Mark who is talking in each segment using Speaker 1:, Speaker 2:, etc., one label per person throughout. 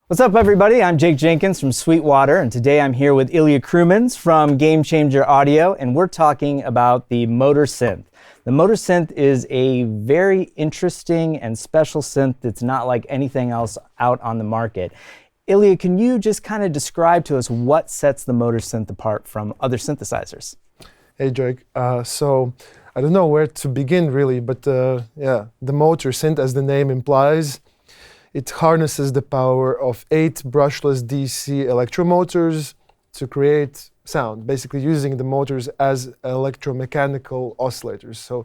Speaker 1: What's up, everybody? I'm Jake Jenkins from Sweetwater, and today I'm here with Ilja Krumins from Gamechanger Audio, and we're talking about the Motor Synth. The Motor Synth is a very interesting and special synth that's not like anything else out on the market. Ilja, can you just kind of describe to us what sets the Motor Synth apart from other synthesizers?
Speaker 2: Hey, Jake. So I don't know where to begin, really, but the Motor Synth, as the name implies, it harnesses the power of 8 brushless DC electromotors to create sound, basically using the motors as electromechanical oscillators. So,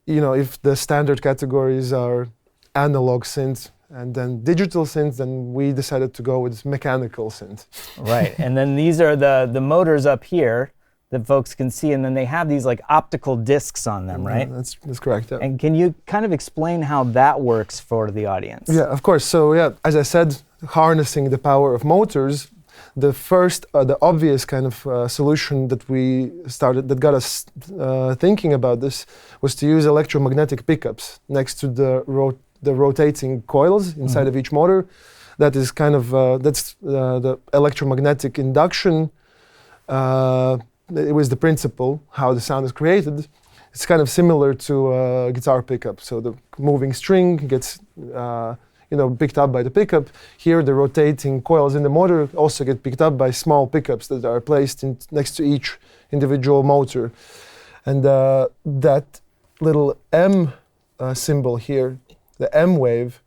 Speaker 2: you know, if the standard categories are analog synth and then digital synth, then we decided to go with mechanical synth.
Speaker 1: Right, and then these are the motors up here that folks can see, and then they have these like optical discs on them, right?
Speaker 2: That's correct, yeah.
Speaker 1: And can you kind of explain how that works for the audience?
Speaker 2: Yeah, of course. So yeah, as I said, harnessing the power of motors, the first, the obvious kind of solution that we started, that got us thinking about this, was to use electromagnetic pickups next to the rotating coils inside of each motor. That is kind of, that's the electromagnetic induction. It was the principle, how the sound is created. It's kind of similar to a guitar pickup. So the moving string gets picked up by the pickup. Here the rotating coils in the motor also get picked up by small pickups that are placed next to each individual motor. And that little M symbol here, the M wave,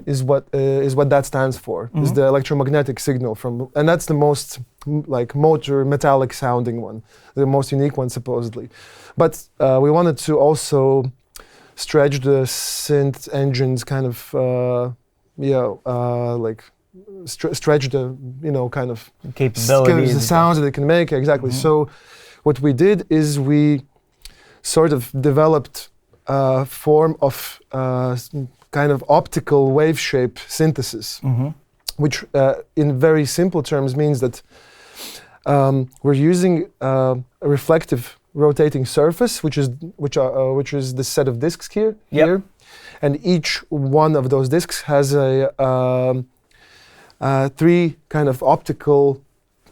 Speaker 2: is what that stands for. Is the electromagnetic signal and that's the most like motor metallic sounding one, the most unique one supposedly. But we wanted to also stretch the synth engine's kind of stretch the kind of
Speaker 1: capabilities,
Speaker 2: the sounds that it can make, exactly. So what we did is we sort of developed a form of kind of optical Waveshape synthesis, which in very simple terms means that we're using a reflective rotating surface, which is the set of discs here, and each one of those discs has a 3 kind of optical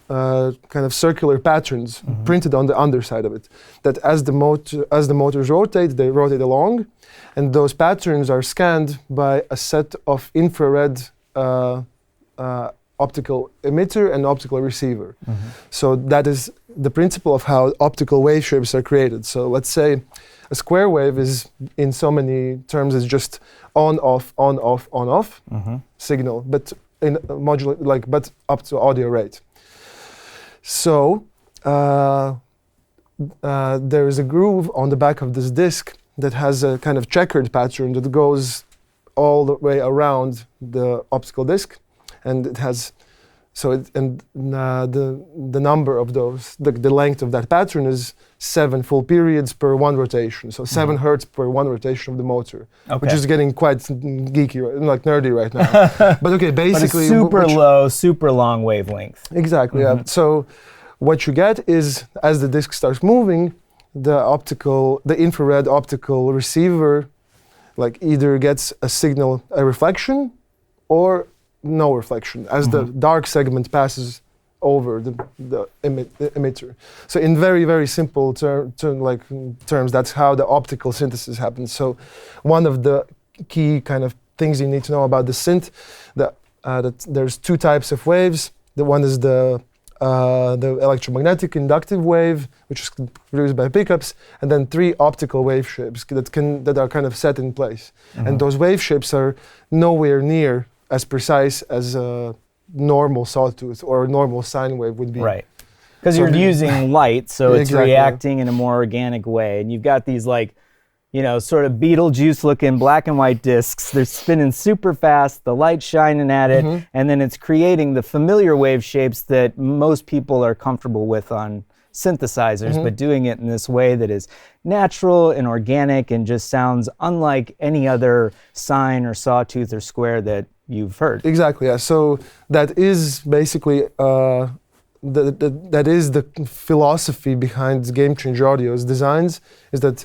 Speaker 2: kind of circular patterns printed on the underside of it. That as the motors rotate, they rotate along, and those patterns are scanned by a set of infrared optical emitter and optical receiver. So that is the principle of how optical wave shapes are created. So let's say a square wave is, in so many terms, is just on off signal, but in but up to audio rate. So there is a groove on the back of this disc that has a kind of checkered pattern that goes all the way around the optical disc, and it has the number of those, the length of that pattern is 7 full periods per 1 rotation, so 7 hertz per 1 rotation of the motor, which is getting quite geeky, like nerdy right now. But okay, basically,
Speaker 1: but a super low, super long wavelength.
Speaker 2: Exactly. Yeah. So what you get is, as the disc starts moving, the infrared optical receiver, like either gets a signal, a reflection, or no reflection, as the dark segment passes over the emitter. So in very, very simple terms, that's how the optical synthesis happens. So one of the key kind of things you need to know about the synth, that there's 2 types of waves. The one is the electromagnetic inductive wave, which is produced by pickups, and then 3 optical wave shapes that are kind of set in place. And those wave shapes are nowhere near as precise as a normal sawtooth or a normal sine wave would be.
Speaker 1: Right, because you're using light, so it's reacting in a more organic way, and you've got these sort of Beetlejuice-looking black and white discs. They're spinning super fast, the light's shining at it, and then it's creating the familiar wave shapes that most people are comfortable with on synthesizers, but doing it in this way that is natural and organic and just sounds unlike any other sine or sawtooth or square that you've heard.
Speaker 2: Exactly, yeah. So that is basically that is the philosophy behind Gamechanger Audio's designs, is that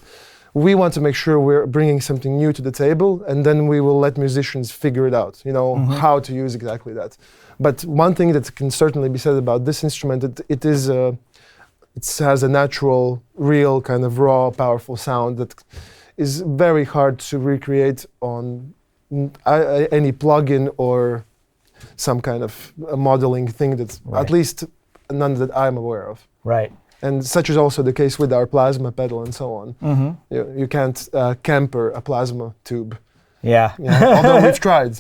Speaker 2: we want to make sure we're bringing something new to the table, and then we will let musicians figure it out, how to use exactly that. But one thing that can certainly be said about this instrument, it has a natural, real kind of raw, powerful sound that is very hard to recreate on any plugin or some kind of a modeling thing that's at least none that I'm aware of.
Speaker 1: Right.
Speaker 2: And such is also the case with our plasma pedal and so on. You can't camper a plasma tube.
Speaker 1: Yeah.
Speaker 2: Although we've tried,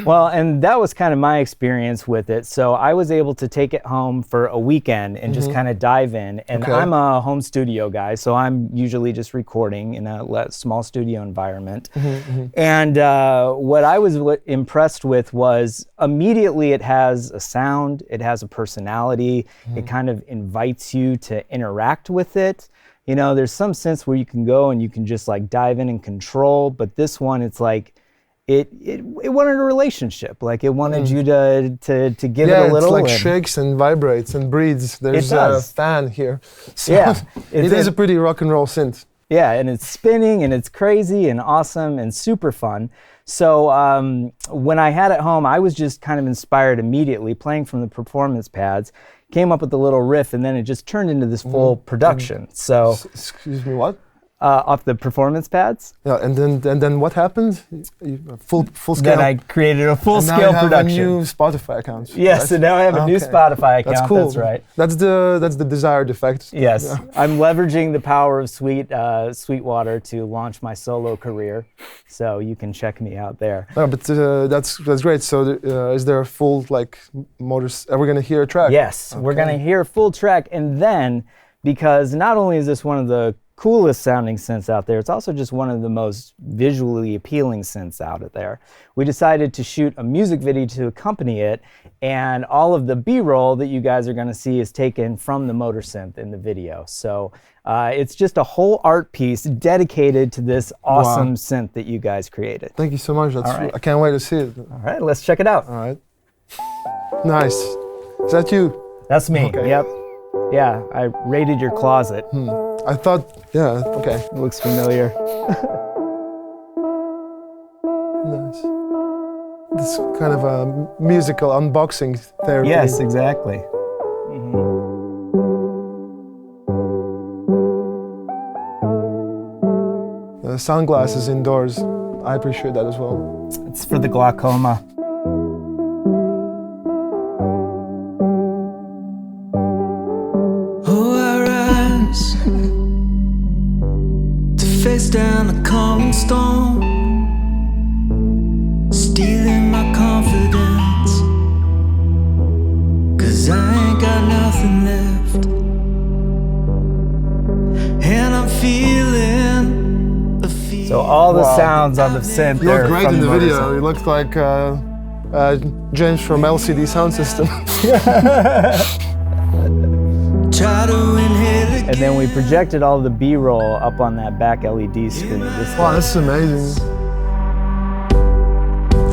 Speaker 1: Well, and that was kind of my experience with it. So I was able to take it home for a weekend and just kind of dive in. And I'm a home studio guy, so I'm usually just recording in a small studio environment. And what I was impressed with was immediately it has a sound, it has a personality, it kind of invites you to interact with it. There's some sense where you can go and you can just like dive in and control, but this one, it's like, it wanted a relationship. Like it wanted you to give it a little.
Speaker 2: Yeah, it's like shakes and vibrates and breathes. There's a fan here. So it is a pretty rock and roll synth.
Speaker 1: Yeah, and it's spinning and it's crazy and awesome and super fun. So when I had it home, I was just kind of inspired immediately, playing from the performance pads, came up with a little riff, and then it just turned into this full production. So,
Speaker 2: excuse me, what?
Speaker 1: Off the performance pads.
Speaker 2: Yeah, and then what happened? Full scale.
Speaker 1: Then I created a full scale production.
Speaker 2: Now you have a new Spotify account.
Speaker 1: Yes, right? So now I have a new Spotify account.
Speaker 2: That's cool.
Speaker 1: That's right.
Speaker 2: That's the desired effect.
Speaker 1: Yes, I'm leveraging the power of Sweetwater to launch my solo career. So you can check me out there.
Speaker 2: Oh, but that's great. So is there a full Are we gonna hear a track?
Speaker 1: Yes, we're gonna hear a full track, and then because not only is this one of the coolest sounding synths out there, it's also just one of the most visually appealing synths out there. We decided to shoot a music video to accompany it, and all of the B-roll that you guys are going to see is taken from the Motorsynth in the video. So it's just a whole art piece dedicated to this awesome synth that you guys created.
Speaker 2: Thank you so much. I can't wait to see it.
Speaker 1: All right, let's check it out.
Speaker 2: All right. Nice. Is that you?
Speaker 1: That's me. Okay. Yep. Yeah, I raided your closet.
Speaker 2: I thought, okay.
Speaker 1: It looks familiar.
Speaker 2: Nice. This kind of a musical unboxing therapy.
Speaker 1: Yes, exactly.
Speaker 2: Sunglasses indoors. I appreciate that as well.
Speaker 1: It's for the glaucoma.
Speaker 3: Face down a calling storm, stealing my confidence, 'cause I ain't got nothing left, and I'm feeling a feeling.
Speaker 1: So all the sounds on the synth.
Speaker 2: You look great in the video. You look like James from LCD Sound System.
Speaker 1: And then we projected all the B-roll up on that back LED screen.
Speaker 2: Wow, this is amazing.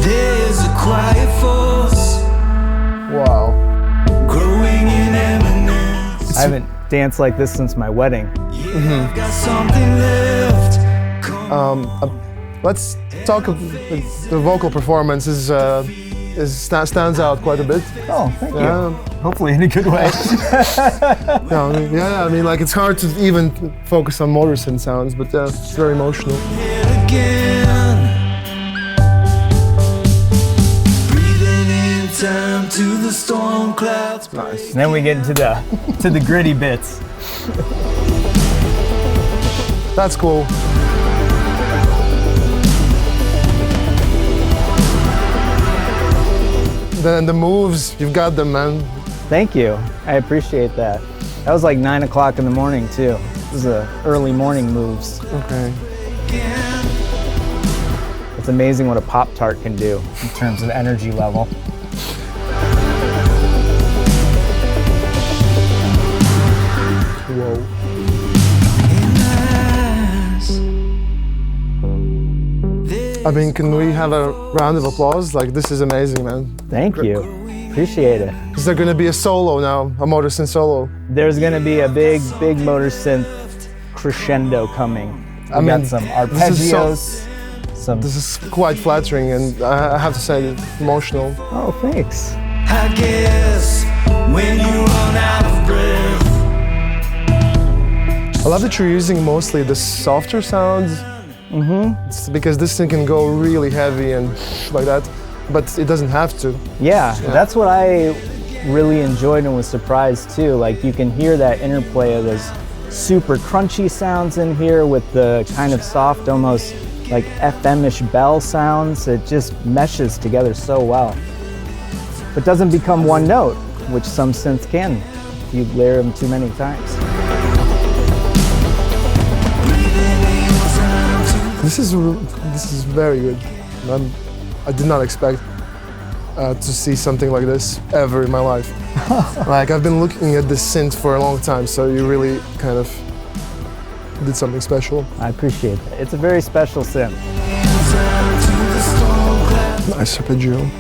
Speaker 3: There's a quiet force.
Speaker 2: Wow.
Speaker 3: Growing in eminence.
Speaker 1: I haven't danced like this since my wedding.
Speaker 3: Got something left.
Speaker 2: Let's talk about the vocal performance stands out quite a bit.
Speaker 1: Oh, thank you. Hopefully in a good way.
Speaker 2: I mean, it's hard to even focus on Motorsynth sounds, but it's very emotional.
Speaker 3: Breathing in time to the storm clouds.
Speaker 2: Nice.
Speaker 1: And then we get into the gritty bits.
Speaker 2: That's cool. Then the moves, you've got them, man.
Speaker 1: Thank you. I appreciate that. That was like 9 o'clock in the morning, too. This is early morning moves.
Speaker 2: Okay.
Speaker 1: It's amazing what a Pop-Tart can do in terms of energy level.
Speaker 2: Whoa. I mean, can we have a round of applause? This is amazing, man.
Speaker 1: Thank you. Appreciate it.
Speaker 2: Is there going to be a solo now, a Motorsynth solo?
Speaker 1: There's going to be a big Motorsynth crescendo coming. We got some arpeggios.
Speaker 2: This is quite flattering, and I have to say, it's emotional.
Speaker 1: Oh, thanks.
Speaker 3: I guess when you run out of breath.
Speaker 2: I love that you're using mostly the softer sounds. It's because this thing can go really heavy and like that, but it doesn't have to.
Speaker 1: Yeah, that's what I really enjoyed and was surprised too. Like you can hear that interplay of those super crunchy sounds in here with the kind of soft, almost like FM-ish bell sounds. It just meshes together so well. But doesn't become one note, which some synths can if you layer them too many times.
Speaker 2: This is very good. I did not expect to see something like this ever in my life. Like I've been looking at this synth for a long time, so you really kind of did something special.
Speaker 1: I appreciate that. It's a very special synth.
Speaker 2: Nice arpeggio.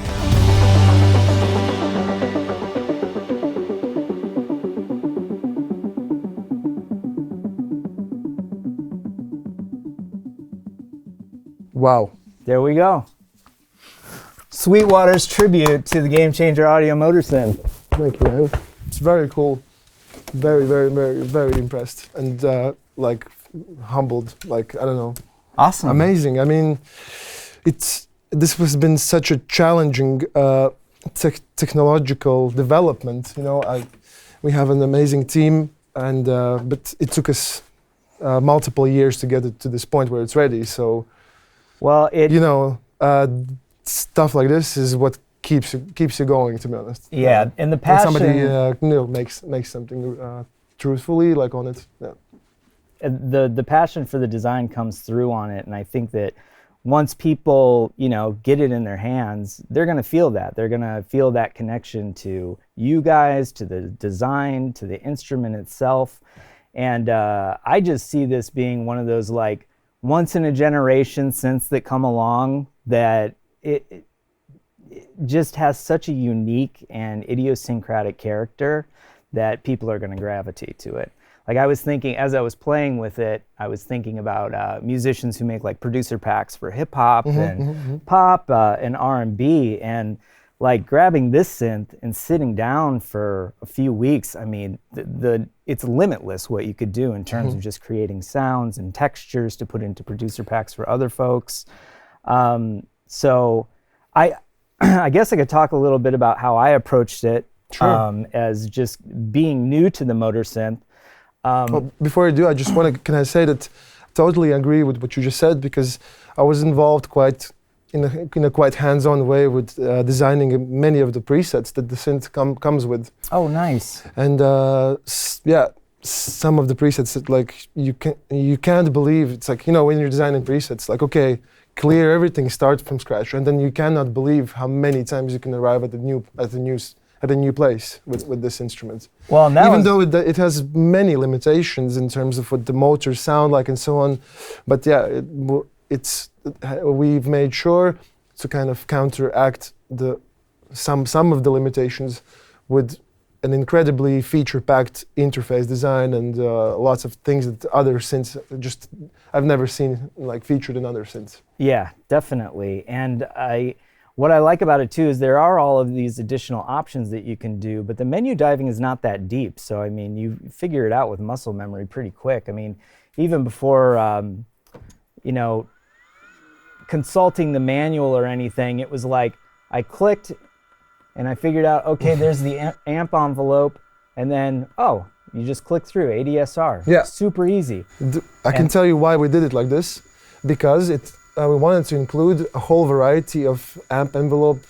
Speaker 2: Wow.
Speaker 1: There we go. Sweetwater's tribute to the Gamechanger audio Motorsynth.
Speaker 2: Thank you, man. It's very cool. Very, very, very, very impressed and like humbled. Like I don't know.
Speaker 1: Awesome.
Speaker 2: Amazing. I mean, this has been such a challenging technological development. You know, we have an amazing team, and but it took us multiple years to get it to this point where it's ready. So.
Speaker 1: Well,
Speaker 2: you know, stuff like this is what keeps you going. To be honest.
Speaker 1: Yeah, and the passion.
Speaker 2: When somebody makes something truthfully, like on it. Yeah.
Speaker 1: The passion for the design comes through on it, and I think that once people, get it in their hands, they're going to feel that. They're going to feel that connection to you guys, to the design, to the instrument itself, and I just see this being one of those like. Once in a generation synths that come along that it just has such a unique and idiosyncratic character that people are going to gravitate to it. Like I was thinking, as I was playing with it, I was thinking about musicians who make like producer packs for hip hop and pop and R&B, and like grabbing this synth and sitting down for a few weeks. I mean, it's limitless what you could do in terms of just creating sounds and textures to put into producer packs for other folks. So I guess I could talk a little bit about how I approached it. Sure. As just being new to the Motorsynth.
Speaker 2: Well, before I do, I just want to, can I say that I totally agree with what you just said, because I was involved in a quite hands-on way with designing many of the presets that the synth comes with.
Speaker 1: Oh, nice.
Speaker 2: And some of the presets that like you can't believe. It's like, when you're designing presets, like, okay, clear everything, start from scratch, and then you cannot believe how many times you can arrive at a new place with this instrument.
Speaker 1: Well, now
Speaker 2: even though it has many limitations in terms of what the motors sound like and so on, but yeah, we've made sure to kind of counteract some of the limitations with an incredibly feature-packed interface design and lots of things that other synths I've never seen like featured in other synths.
Speaker 1: Yeah, definitely. And what I like about it too is there are all of these additional options that you can do, but the menu diving is not that deep. So I mean, you figure it out with muscle memory pretty quick. I mean, even before consulting the manual or anything, it was like I clicked and I figured out, okay, there's the amp envelope, and then, you just click through ADSR.
Speaker 2: Yeah.
Speaker 1: Super easy.
Speaker 2: I can tell you why we did it like this, because we wanted to include a whole variety of amp envelope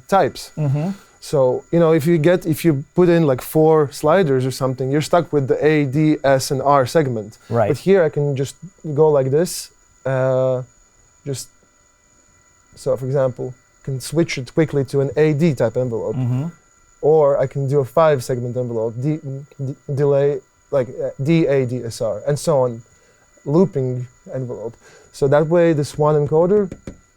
Speaker 2: types. Mm-hmm. So, if you put in like 4 sliders or something, you're stuck with the A, D, S, and R segment.
Speaker 1: Right.
Speaker 2: But here I can just go like this, so for example, can switch it quickly to an AD type envelope. Mm-hmm. Or I can do a 5-segment envelope, delay, like DADSR, and so on, looping envelope. So that way this one encoder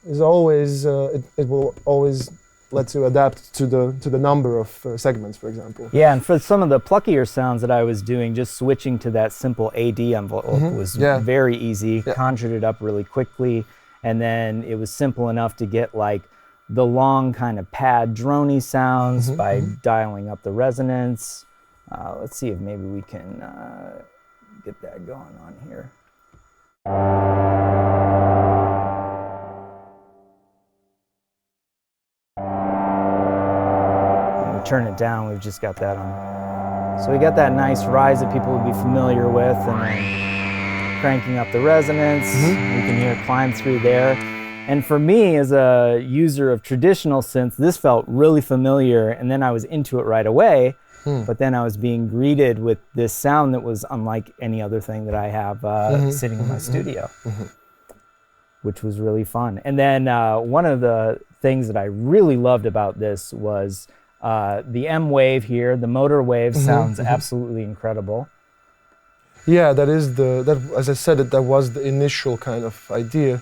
Speaker 2: is always, it will always lets you adapt to the number of segments, for example.
Speaker 1: Yeah, and for some of the pluckier sounds that I was doing, just switching to that simple AD envelope was very easy, conjured it up really quickly, and then it was simple enough to get like the long kind of pad droney sounds by dialing up the resonance. Let's see if maybe we can get that going on here. Turn it down, we've just got that on. So we got that nice rise that people would be familiar with, and then cranking up the resonance. We can hear it climb through there. And for me, as a user of traditional synths, this felt really familiar, and then I was into it right away. But then I was being greeted with this sound that was unlike any other thing that I have sitting in my studio, which was really fun. And then one of the things that I really loved about this was the M wave here, the motor wave sounds absolutely incredible.
Speaker 2: Yeah, that is as I said, that was the initial kind of idea.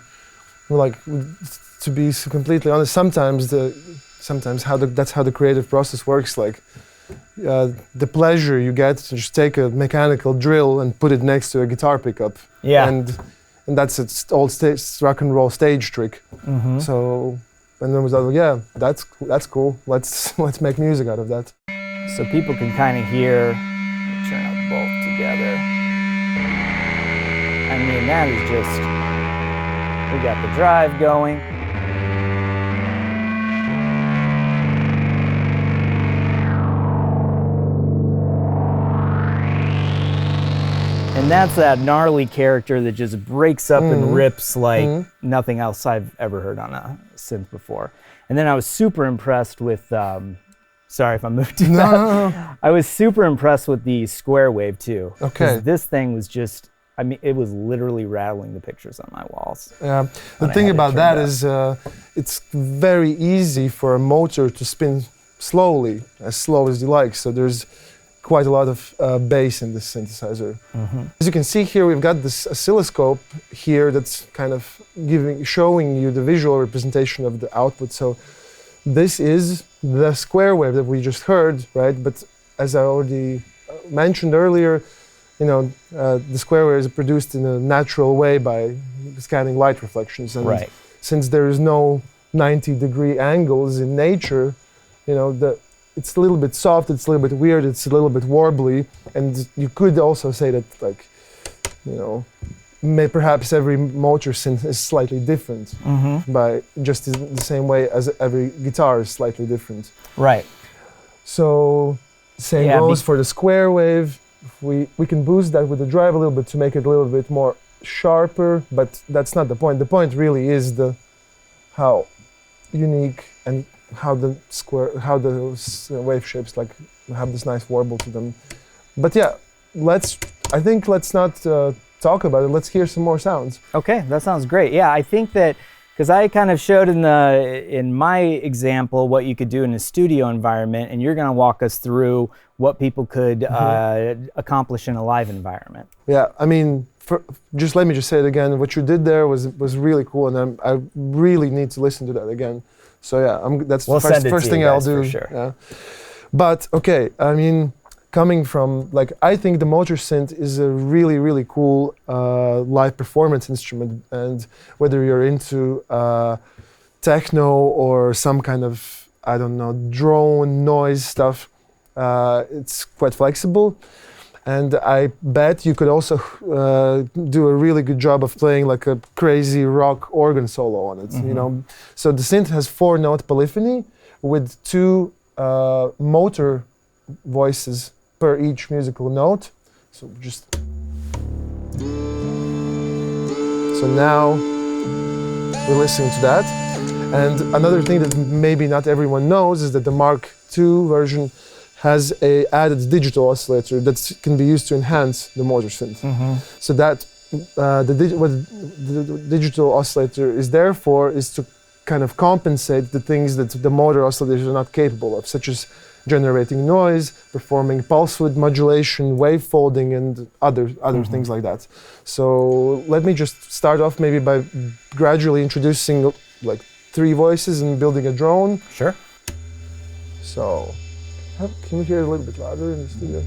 Speaker 2: Like, to be completely honest, sometimes that's how the creative process works. Like, the pleasure you get to just take a mechanical drill and put it next to a guitar pickup. Yeah. And that's its old rock and roll stage trick. So. And then was like, yeah, that's cool. Let's make music out of that.
Speaker 1: So people can kind of hear, turn up both together. I mean, that is just, we got the drive going. And that's that gnarly character that just breaks up and rips like nothing else I've ever heard on a synth before. And then I was super impressed with, sorry if I moved too fast. No. I was super impressed with the square wave too. Okay. This thing was just, I mean, it was literally rattling the pictures on my walls.
Speaker 2: Yeah. The thing about that is it's very easy for a motor to spin slowly, as slow as you like. So there's quite a lot of bass in this synthesizer. As you can see here, we've got this oscilloscope here that's kind of showing you the visual representation of the output. So this is the square wave that we just heard, right? But as I already mentioned earlier, you know, the square wave is produced in a natural way by scanning light reflections. And since there is no 90-degree angles in nature, you know, it's a little bit soft, it's a little bit weird, it's a little bit warbly, and you could also say that, like, you know, perhaps every motor synth is slightly different, by just in the same way as every guitar is slightly different.
Speaker 1: Right.
Speaker 2: So same goes for the square wave. We can boost that with the drive a little bit to make it a little bit more sharper, but that's not the point. The point really is how unique and how the wave shapes like have this nice warble to them. But yeah, let's not talk about it. Let's hear some more sounds.
Speaker 1: Okay, that sounds great. Yeah, I think that because I kind of showed in my example what you could do in a studio environment, and you're going to walk us through what people could accomplish in a live environment.
Speaker 2: Yeah, I mean, let me just say it again. What you did there was really cool, and I really need to listen to that again. So yeah, that's the first thing I'll do. For sure. Yeah. But okay, I mean, coming from, like, I think the Motor Synth is a really, really cool live performance instrument, and whether you're into techno or some kind of, I don't know, drone noise stuff, it's quite flexible. And I bet you could also do a really good job of playing like a crazy rock organ solo on it, you know. So the synth has 4-note polyphony with 2 motor voices per each musical note. So now we're listening to that. And another thing that maybe not everyone knows is that the Mark II version has a added digital oscillator that can be used to enhance the motor synth. So that what the digital oscillator is there for is to kind of compensate the things that the motor oscillators are not capable of, such as generating noise, performing pulse width modulation, wave folding, and other things like that. So let me just start off maybe by gradually introducing like 3 voices and building a drone.
Speaker 1: Sure.
Speaker 2: So, can you hear it a little bit louder in the studio?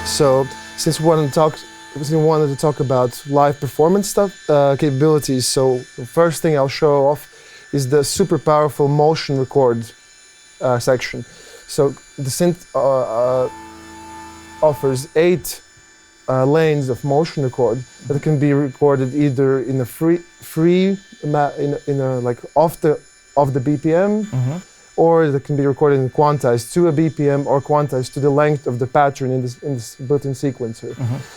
Speaker 2: So, since we wanted to talk about live performance stuff, capabilities, so the first thing I'll show off is the super powerful motion record section. So the synth offers 8 lanes of motion record that can be recorded either in a like off the BPM. Or that can be recorded and quantized to a BPM or quantized to the length of the pattern in this built-in sequencer.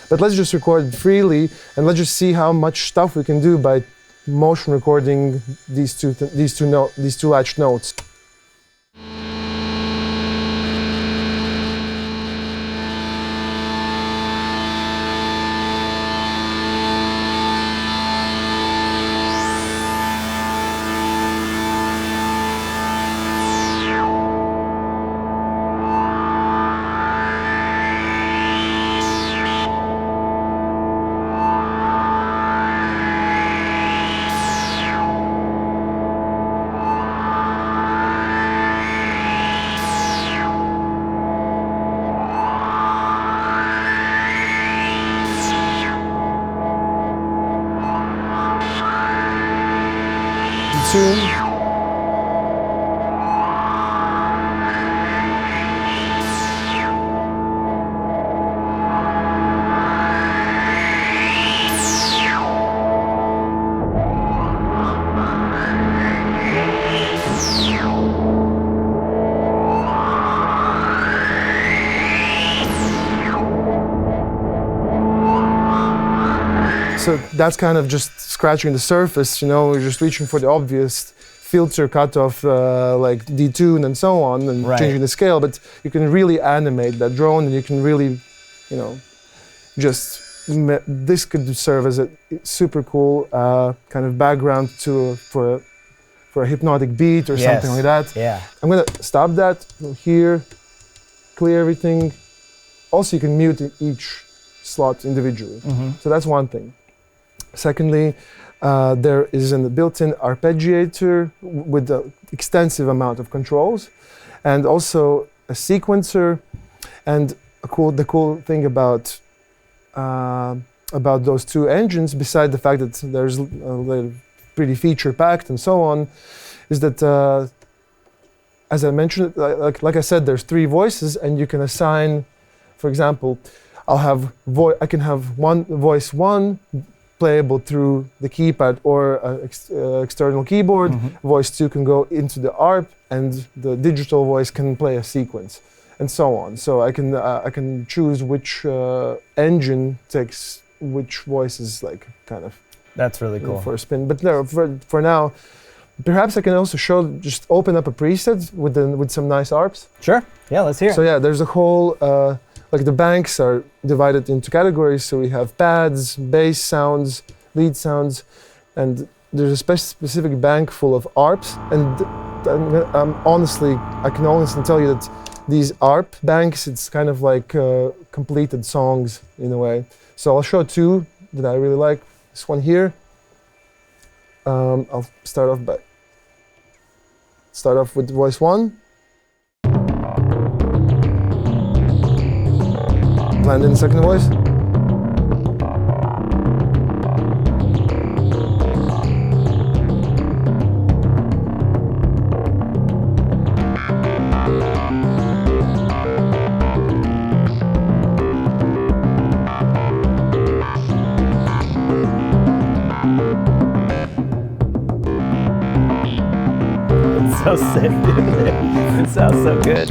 Speaker 2: But let's just record it freely and let's just see how much stuff we can do by motion recording these two latched notes. So that's kind of just scratching the surface, you know, we're just reaching for the obvious filter cutoff, like detune and so on, and changing the scale, but you can really animate that drone and you can really, you know, this could serve as a super cool kind of background for a hypnotic beat or something like that.
Speaker 1: Yeah.
Speaker 2: I'm gonna stop that here, clear everything. Also, you can mute each slot individually. So that's one thing. Secondly, there is a built-in arpeggiator with an extensive amount of controls, and also a sequencer. And the cool thing about those two engines, beside the fact that there's pretty feature-packed and so on, is that as I mentioned, like I said, there's 3 voices, and you can assign, for example, I can have voice 1 playable through the keypad or external keyboard. Voice 2 can go into the ARP, and the digital voice can play a sequence, and so on. So I can choose which engine takes which voices, like kind of.
Speaker 1: That's really cool.
Speaker 2: For a spin, but no, for now, perhaps I can also just open up a preset with some nice ARPs.
Speaker 1: Sure. Yeah, let's hear it.
Speaker 2: So yeah, there's a whole. Like the banks are divided into categories, so we have pads, bass sounds, lead sounds, and there's a specific bank full of ARPs. And I can honestly tell you that these ARP banks, it's kind of like completed songs in a way. So I'll show 2 that I really like. This one here. I'll start off with voice 1. Land in the second voice.
Speaker 1: It's so sick, dude. It sounds so good.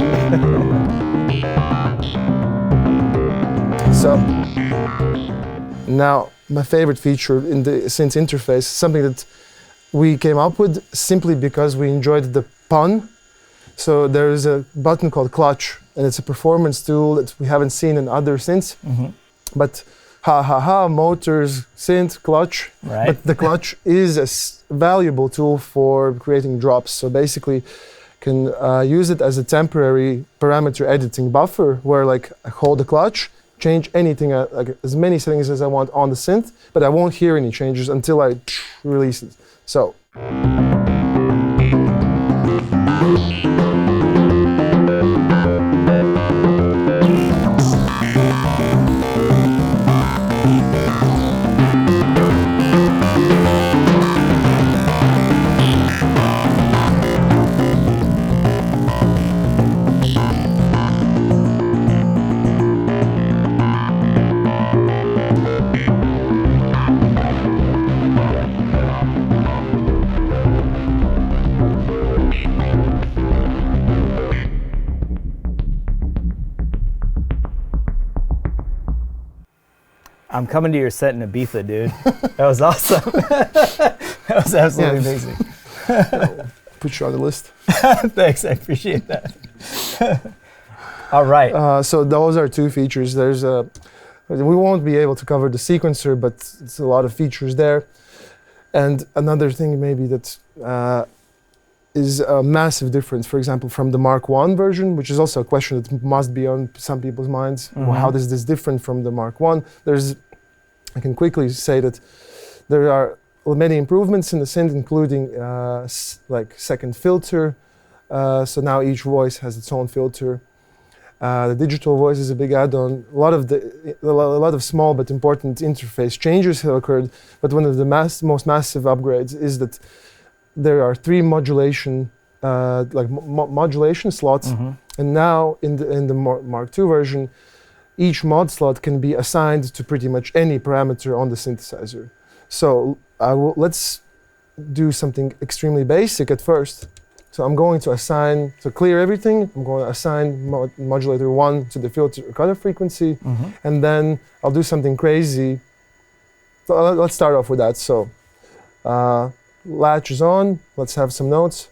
Speaker 2: So now my favorite feature in the synth interface, something that we came up with simply because we enjoyed the pun. So there is a button called clutch and it's a performance tool that we haven't seen in other synths. But motors, synth, clutch.
Speaker 1: Right.
Speaker 2: But the clutch is a valuable tool for creating drops. So basically, can use it as a temporary parameter editing buffer, where like I hold the clutch, change anything, like as many settings as I want on the synth, but I won't hear any changes until I release it. So.
Speaker 1: I'm coming to your set in Ibiza, dude. That was awesome. That was absolutely amazing.
Speaker 2: Put you on the list.
Speaker 1: Thanks, I appreciate that. All right.
Speaker 2: So those are two features. We won't be able to cover the sequencer, but it's a lot of features there. And another thing maybe that is a massive difference, for example, from the Mark I version, which is also a question that must be on some people's minds. Well, how is this different from the Mark I? I can quickly say that there are many improvements in the synth, including like second filter. So now each voice has its own filter. The digital voice is a big add-on. A lot of small but important interface changes have occurred. But one of the most massive upgrades is that there are 3 modulation modulation slots, and now in the Mark II version, each mod slot can be assigned to pretty much any parameter on the synthesizer. So let's do something extremely basic at first. So I'm going to assign, to clear everything, I'm going to assign modulator 1 to the filter cutoff frequency, and then I'll do something crazy. So let's start off with that. So latch is on, let's have some notes.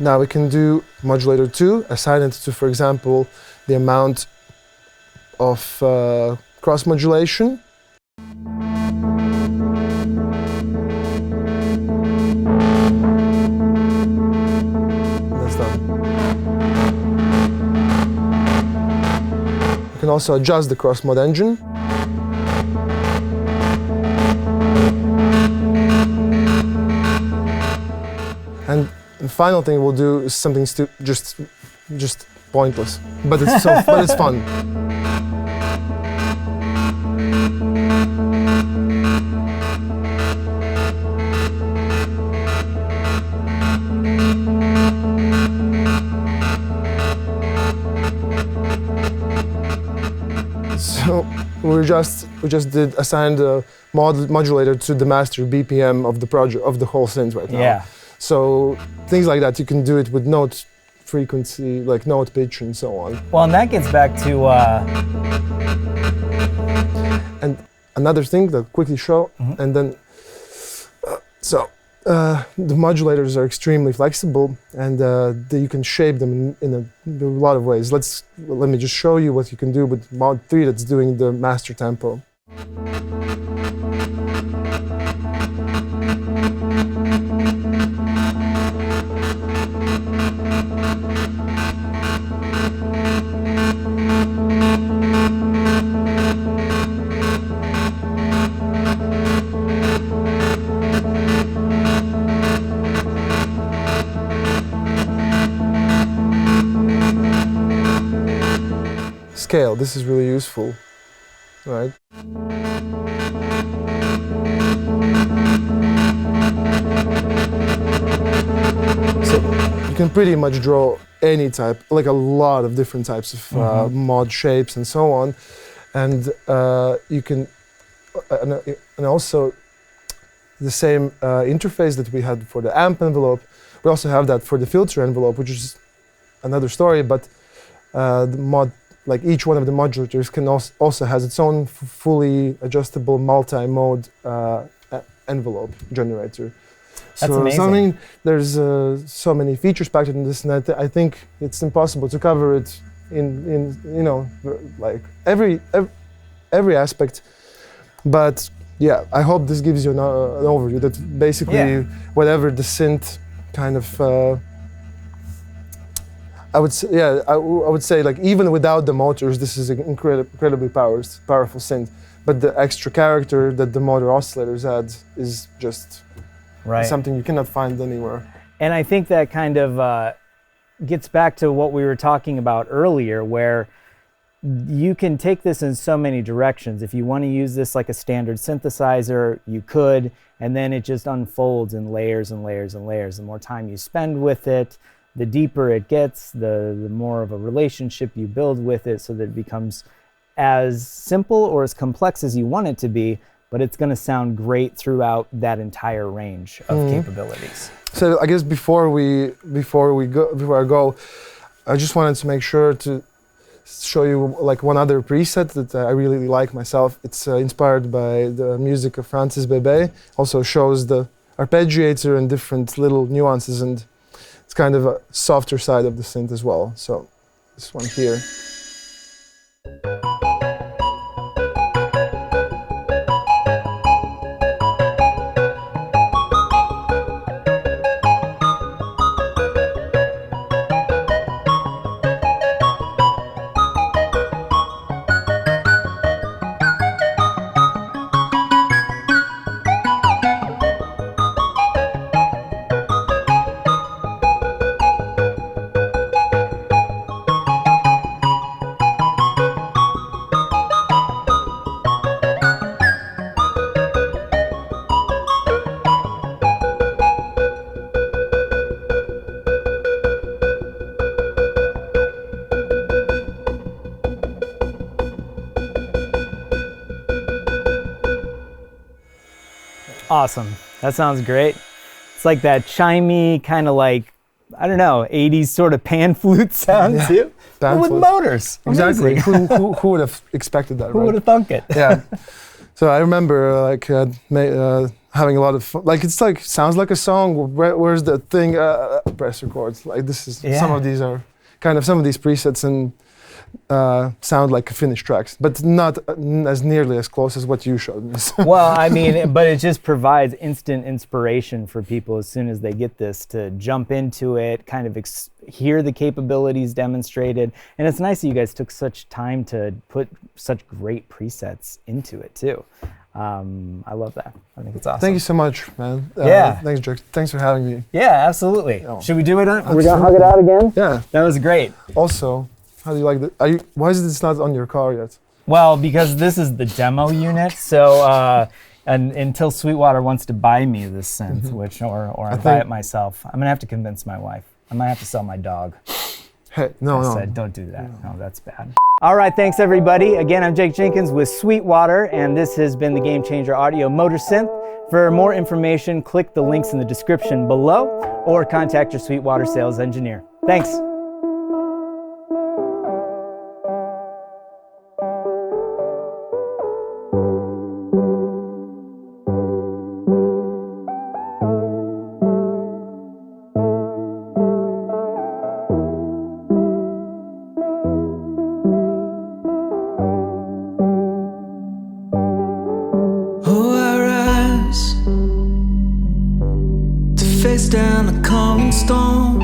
Speaker 2: Now we can do modulator 2, assign it to, for example, the amount of cross modulation. That's done. You can also adjust the cross mod engine. And the final thing we'll do is something just pointless, but it's fun. So we just did assign the modulator to the master BPM of the project of the whole synth right now.
Speaker 1: Yeah.
Speaker 2: So things like that, you can do it with note frequency, like note pitch and so on.
Speaker 1: Well, and that gets back to...
Speaker 2: And another thing that I'll quickly show, and then, the modulators are extremely flexible, and you can shape them in a lot of ways. Let me just show you what you can do with Mod 3 that's doing the master tempo. Scale, this is really useful, right? So you can pretty much draw any type, like a lot of different types of mod shapes and so on, and you can, and also the same interface that we had for the amp envelope, we also have that for the filter envelope, which is another story, but like each one of the modulators can also has its own fully adjustable multi-mode envelope generator.
Speaker 1: That's amazing.
Speaker 2: So I mean, there's so many features packed in this, and I think it's impossible to cover it in you know, like every aspect. But yeah, I hope this gives you an overview that basically whatever the synth kind of. I would say, yeah, I would say like even without the motors, this is an incredibly powerful synth. But the extra character that the motor oscillators add is just something you cannot find anywhere.
Speaker 1: And I think that kind of gets back to what we were talking about earlier, where you can take this in so many directions. If you want to use this like a standard synthesizer, you could, and then it just unfolds in layers and layers and layers. The more time you spend with it, the deeper it gets, the more of a relationship you build with it, so that it becomes as simple or as complex as you want it to be, but it's going to sound great throughout that entire range of capabilities.
Speaker 2: So I guess before I go, I just wanted to make sure to show you like one other preset that I really like myself. It's inspired by the music of Francis Bebey. Also shows the arpeggiator and different little nuances, and it's kind of a softer side of the synth as well. So this one here.
Speaker 1: Awesome. That sounds great. It's like that chimey kind of like, I don't know, 80s sort of pan flute sound too, but with motors.
Speaker 2: Exactly. Who would have expected that?
Speaker 1: Who would have thunk it?
Speaker 2: Yeah. So I remember like having a lot of fun. Like it's like sounds like a song. Where's the thing? Press records. Like this is some of these are kind of some of these presets and sound like finished tracks, but not as nearly as close as what you showed me.
Speaker 1: Well, I mean, but it just provides instant inspiration for people as soon as they get this to jump into it, kind of hear the capabilities demonstrated. And it's nice that you guys took such time to put such great presets into it too. I love that. I think it's awesome.
Speaker 2: Thank you so much, man. Thanks, Jake. Thanks for having me.
Speaker 1: Yeah, absolutely. Should we do it? We're
Speaker 2: gonna
Speaker 1: hug it out again?
Speaker 2: Yeah.
Speaker 1: That was great.
Speaker 2: Also, how do you like it? Why is this not on your car yet?
Speaker 1: Well, because this is the demo unit, so and until Sweetwater wants to buy me this synth, or I buy it myself, I'm gonna have to convince my wife. I might have to sell my dog.
Speaker 2: Hey, no.
Speaker 1: I said, don't do that. No, that's bad. All right, thanks everybody. Again, I'm Jake Jenkins with Sweetwater, and this has been the Gamechanger Audio Motor Synth. For more information, click the links in the description below, or contact your Sweetwater sales engineer. Thanks.
Speaker 3: Face down a calming storm,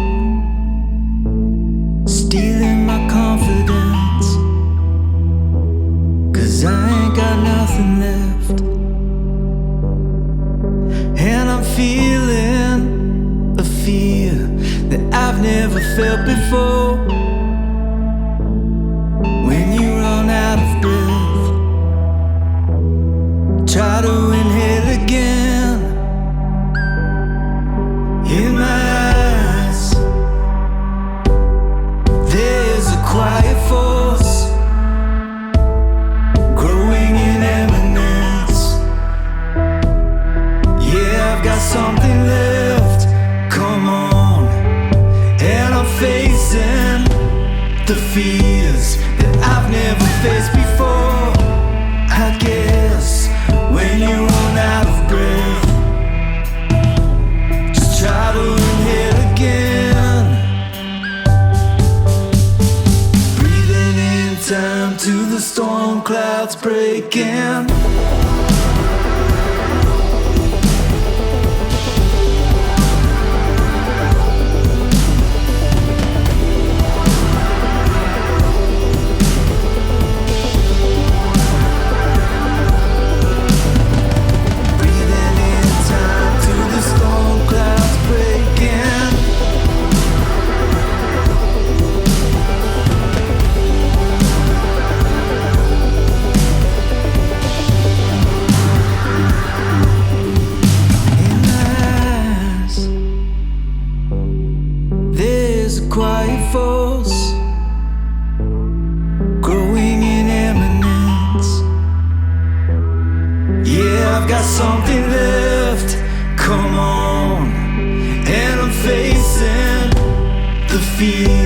Speaker 3: stealing my confidence, 'cause I ain't got nothing left. And I'm feeling a fear that I've never felt before. When you run out of breath, try to inhale again. In my eyes, there's a quiet force growing in eminence. Yeah, I've got something left, come on. And I'm facing the fears that I've never faced before. I guess when you run out of breath, just try to inhale again. Breathing in time to the storm clouds breaking. Quiet force growing in eminence. Yeah, I've got something left. Come on, and I'm facing the fear